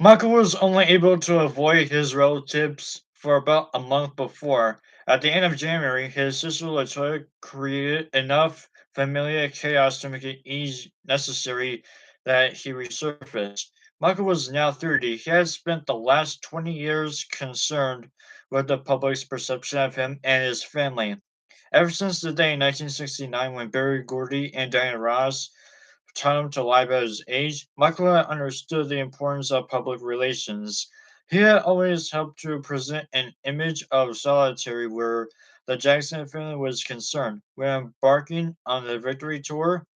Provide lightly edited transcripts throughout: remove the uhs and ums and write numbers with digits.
Michael was only able to avoid his relatives for about a month before. At the end of January, his sister LaToya created enough familiar chaos to make it necessary that he resurfaced. Michael was now 30. He had spent the last 20 years concerned with the public's perception of him and his family. Ever since the day in 1969 when Barry Gordy and Diana Ross taught him to lie about his age, Michael had understood the importance of public relations. He had always helped to present an image of solitary where the Jackson family was concerned. When embarking on the victory tour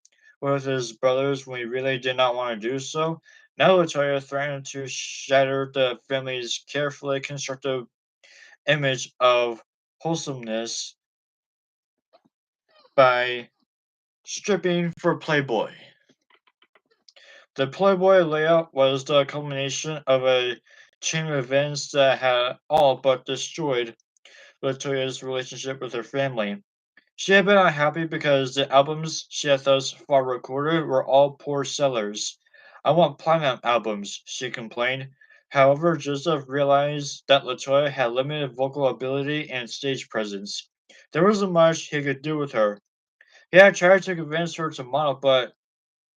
with his brothers when he really did not want to do so, now LaToya threatened to shatter the family's carefully constructed image of wholesomeness by stripping for Playboy. The Playboy layout was the culmination of a chain of events that had all but destroyed LaToya's relationship with her family. She had been unhappy because the albums she had thus far recorded were all poor sellers. I want platinum albums, she complained. However, Joseph realized that LaToya had limited vocal ability and stage presence. There wasn't much he could do with her. He had tried to convince her to model, but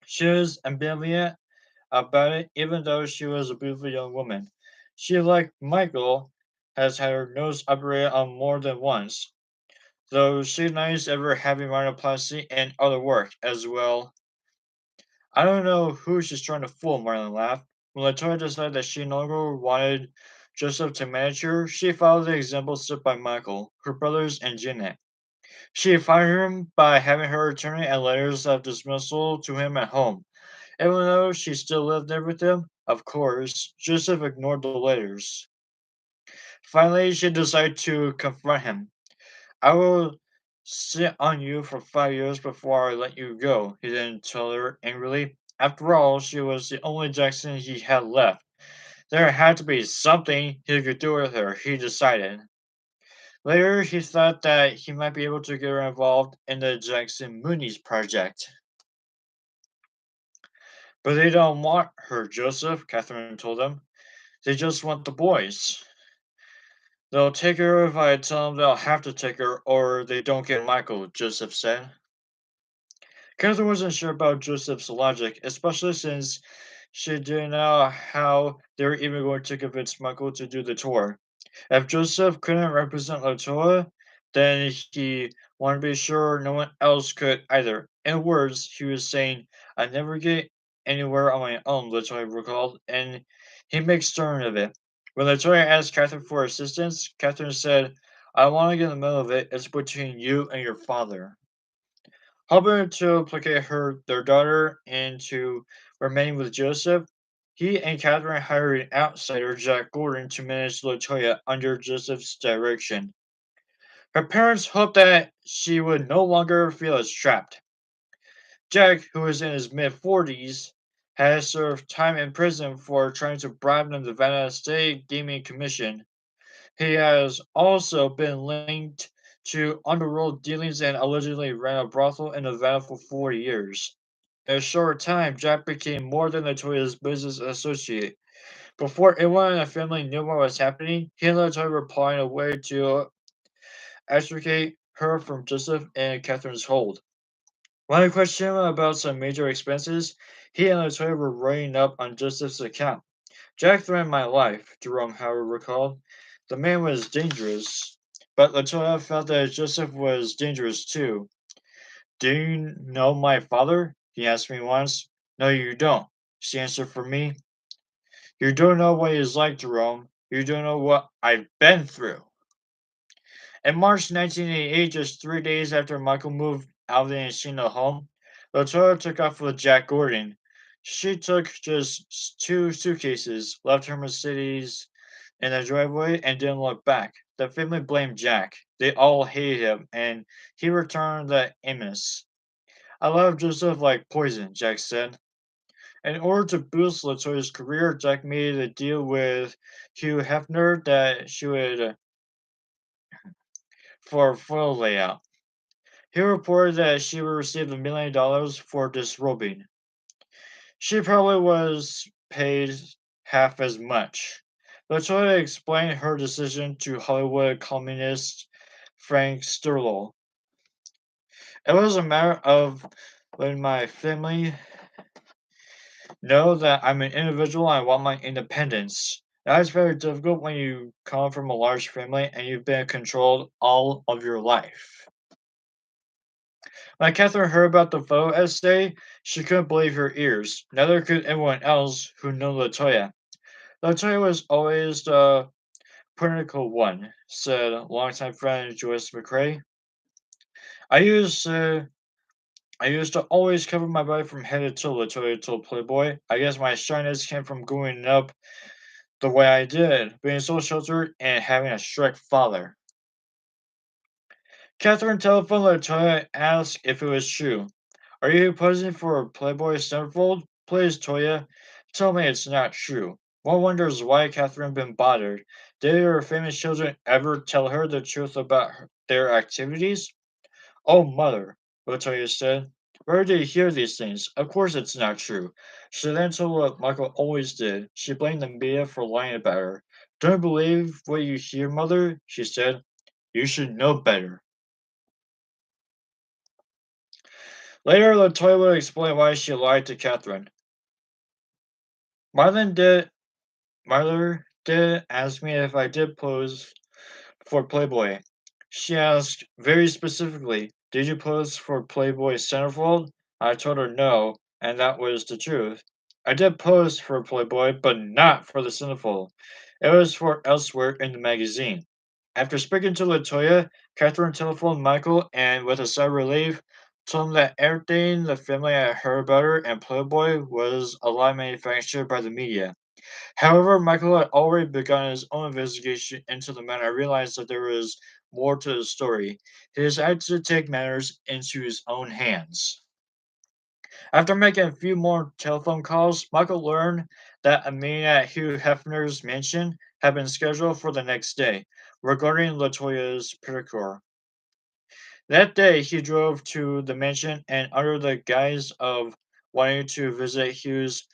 she was ambivalent about it, even though she was a beautiful young woman. She, like Michael, has had her nose operated on more than once, though she denies ever having rhinoplasty and other work as well. I don't know who she's trying to fool, Marlon laughed. When Latoya decided that she no longer wanted Joseph to manage her, she followed the example set by Michael, her brothers, and Janet. She fired him by having her return and letters of dismissal to him at home. Even though she still lived there with him, of course, Joseph ignored the letters. Finally, she decided to confront him. I will sit on you for 5 years before I let you go, he then told her angrily. After all, she was the only Jackson he had left. There had to be something he could do with her, he decided. Later, he thought that he might be able to get her involved in the Jackson Moonies project. But they don't want her, Joseph, Catherine told him. They just want the boys. They'll take her if I tell them they'll have to take her, or they don't get Michael, Joseph said. Catherine wasn't sure about Joseph's logic, especially since she didn't know how they were even going to convince Michael to do the tour. If Joseph couldn't represent LaToya, then he wanted to be sure no one else could either. In words, he was saying, I never get anywhere on my own, LaToya recalled, and he makes stern of it. When LaToya asked Catherine for assistance, Catherine said, I want to get in the middle of it. It's between you and your father. Hoping to placate their daughter into remaining with Joseph, he and Catherine hired an outsider, Jack Gordon, to manage LaToya under Joseph's direction. Her parents hoped that she would no longer feel as trapped. Jack, who was in his mid 40s, had served time in prison for trying to bribe the Nevada State Gaming Commission. He has also been linked to underworld dealings and allegedly ran a brothel in Nevada for 4 years. In a short time, Jack became more than Latoya's business associate. Before anyone in the family knew what was happening, he and Latoya were plotting a way to extricate her from Joseph and Catherine's hold. When I questioned him about some major expenses, he and Latoya were writing up on Joseph's account. Jack threatened my life, Jerome Howard recalled. The man was dangerous, but Latoya felt that Joseph was dangerous too. Do you know my father? He asked me once. No, you don't, she answered for me. You don't know what he's like, Jerome. You don't know what I've been through. In March 1988, just 3 days after Michael moved out of the Encino home, Latoya took off with Jack Gordon. She took just two suitcases, left her Mercedes in the driveway, and didn't look back. The family blamed Jack. They all hated him, and he returned the Amos. I love Joseph like poison, Jack said. In order to boost Latoya's career, Jack made a deal with Hugh Hefner that she would for a photo layout. He reported that she would receive $1 million for disrobing. She probably was paid half as much. LaToya explained her decision to Hollywood columnist Frank Sterlo. It was a matter of letting my family know that I'm an individual and I want my independence. That is very difficult when you come from a large family and you've been controlled all of your life. When Catherine heard about the photo essay, she couldn't believe her ears. Neither could anyone else who knew LaToya. LaToya was always the political one, said longtime friend Joyce McCrae. I used to I used to always cover my body from head to toe, LaToya told Playboy. I guess my shyness came from growing up the way I did, being so sheltered and having a strict father. Catherine telephoned LaToya and asked if it was true. Are you posing for Playboy Centerfold? Please, Toya, tell me it's not true. One wonders why Catherine been bothered. Did her famous children ever tell her the truth about their activities? Oh, mother, LaToya said. Where did you hear these things? Of course it's not true. She then told what Michael always did. She blamed the media for lying about her. Don't believe what you hear, mother, she said. You should know better. Later, LaToya would explain why she lied to Catherine. Marlon did Mother did ask me if I did pose for Playboy. She asked very specifically, did you pose for Playboy Centerfold? I told her no, and that was the truth. I did pose for Playboy, but not for the Centerfold. It was for elsewhere in the magazine. After speaking to LaToya, Catherine telephoned Michael and, with a sigh of relief, told him that everything the family had heard about her and Playboy was a lie manufactured by the media. However, Michael had already begun his own investigation into the matter and realized that there was more to the story. He decided to take matters into his own hands. After making a few more telephone calls, Michael learned that a meeting at Hugh Hefner's mansion had been scheduled for the next day regarding LaToya's pedicure. That day, he drove to the mansion and, under the guise of wanting to visit Hugh's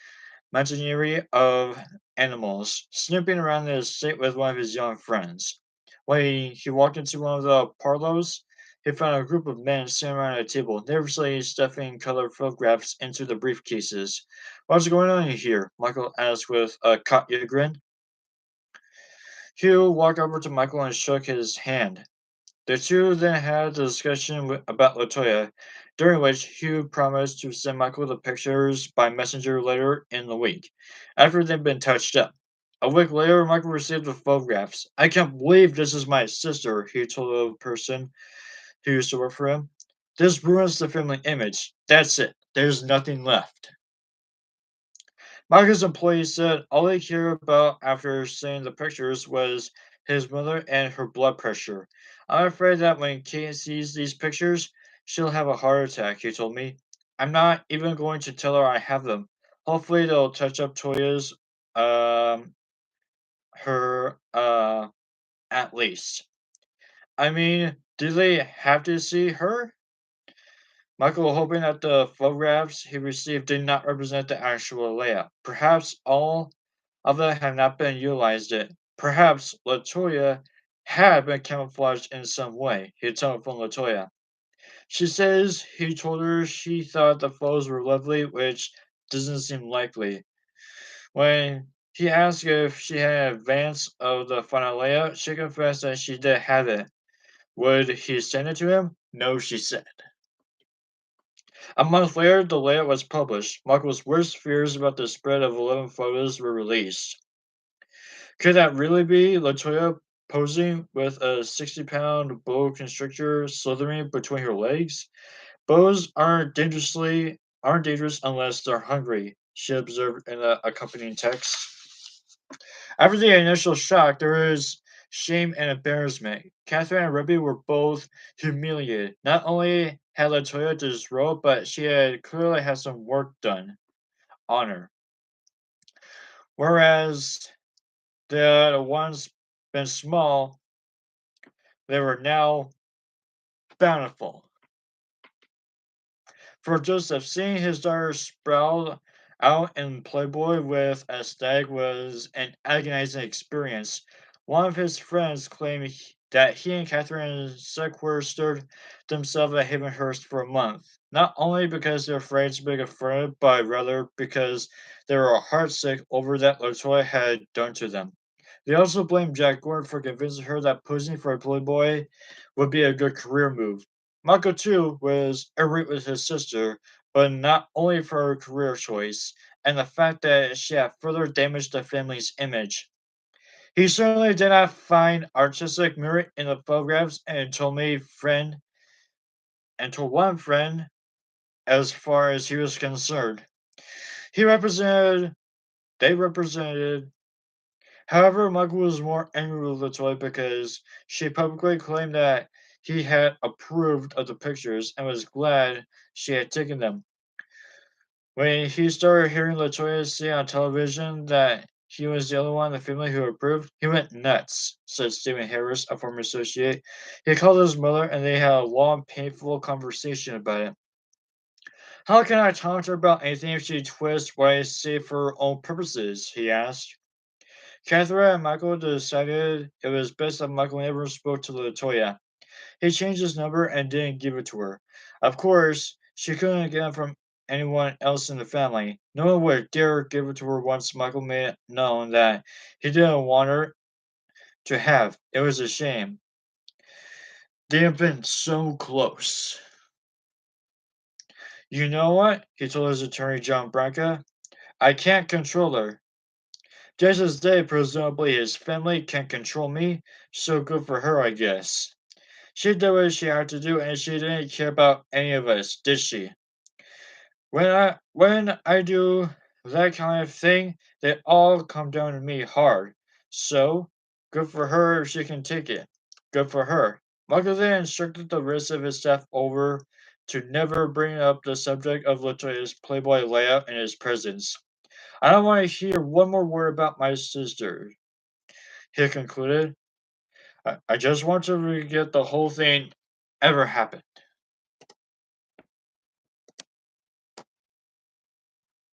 menagerie of animals, snooping around the estate with one of his young friends. When he walked into one of the parlors, he found a group of men sitting around a table, nervously stuffing colored photographs into the briefcases. What's going on here? Michael asked with a cocky grin. Hugh walked over to Michael and shook his hand. The two then had a discussion about LaToya, during which Hugh promised to send Michael the pictures by messenger later in the week, after they'd been touched up. A week later, Michael received the photographs. I can't believe this is my sister, he told a person who used to work for him. This ruins the family image. That's it. There's nothing left. Michael's employees said all they cared about after seeing the pictures was his mother and her blood pressure. I'm afraid that when Kate sees these pictures, she'll have a heart attack, he told me. I'm not even going to tell her I have them. Hopefully they'll touch up Toya's um her at least. I mean, do they have to see her? Michael hoping that the photographs he received did not represent the actual layout. Perhaps all of them have not been utilized yet. Perhaps LaToya had been camouflaged in some way. He telephoned LaToya. She says he told her she thought the photos were lovely, which doesn't seem likely. When he asked if she had an advance of the final layout, she confessed that she did have it. Would he send it to him? No, she said. A month later, the layout was published. Michael's worst fears about the spread of 11 photos were released. Could that really be LaToya posing with a 60-pound boa constrictor slithering between her legs? Boas aren't dangerous unless they're hungry, she observed in the accompanying text. After the initial shock, there is shame and embarrassment. Catherine and Ruby were both humiliated. Not only had LaToya disrobed, but she had clearly had some work done on her. Whereas they had once been small, they were now bountiful. For Joseph, seeing his daughter sprawled out in Playboy with a stag was an agonizing experience. One of his friends claimed that he and Catherine sequestered themselves at Havenhurst for a month, not only because they're afraid to be confronted, but rather because they were heartsick over that LaToya had done to them. They also blamed Jack Gordon for convincing her that posing for a Playboy would be a good career move. Michael, too, was irate with his sister, but not only for her career choice and the fact that she had further damaged the family's image. He certainly did not find artistic merit in the photographs and told one friend as far as he was concerned. He represented they represented. However, Michael was more angry with LaToya because she publicly claimed that he had approved of the pictures and was glad she had taken them. When he started hearing LaToya say on television that he was the only one in the family who approved, he went nuts, said Stephen Harris, a former associate. He called his mother and they had a long, painful conversation about it. How can I talk to her about anything if she twists what I say for her own purposes? He asked. Catherine and Michael decided it was best that Michael never spoke to LaToya. He changed his number and didn't give it to her. Of course, she couldn't get it from anyone else in the family. No one would dare give it to her once Michael made it known that he didn't want her to have. It was a shame. They have been so close. You know what? He told his attorney John Branca. I can't control her. Just as they, presumably his family, can control me, so good for her, I guess. She did what she had to do and she didn't care about any of us, did she? When I do that kind of thing, they all come down to me hard. So, good for her if she can take it. Good for her. Michael then instructed the rest of his staff over to never bring up the subject of LaToya's Playboy layout in his presence. I don't want to hear one more word about my sister, he concluded. I just want to forget the whole thing ever happened.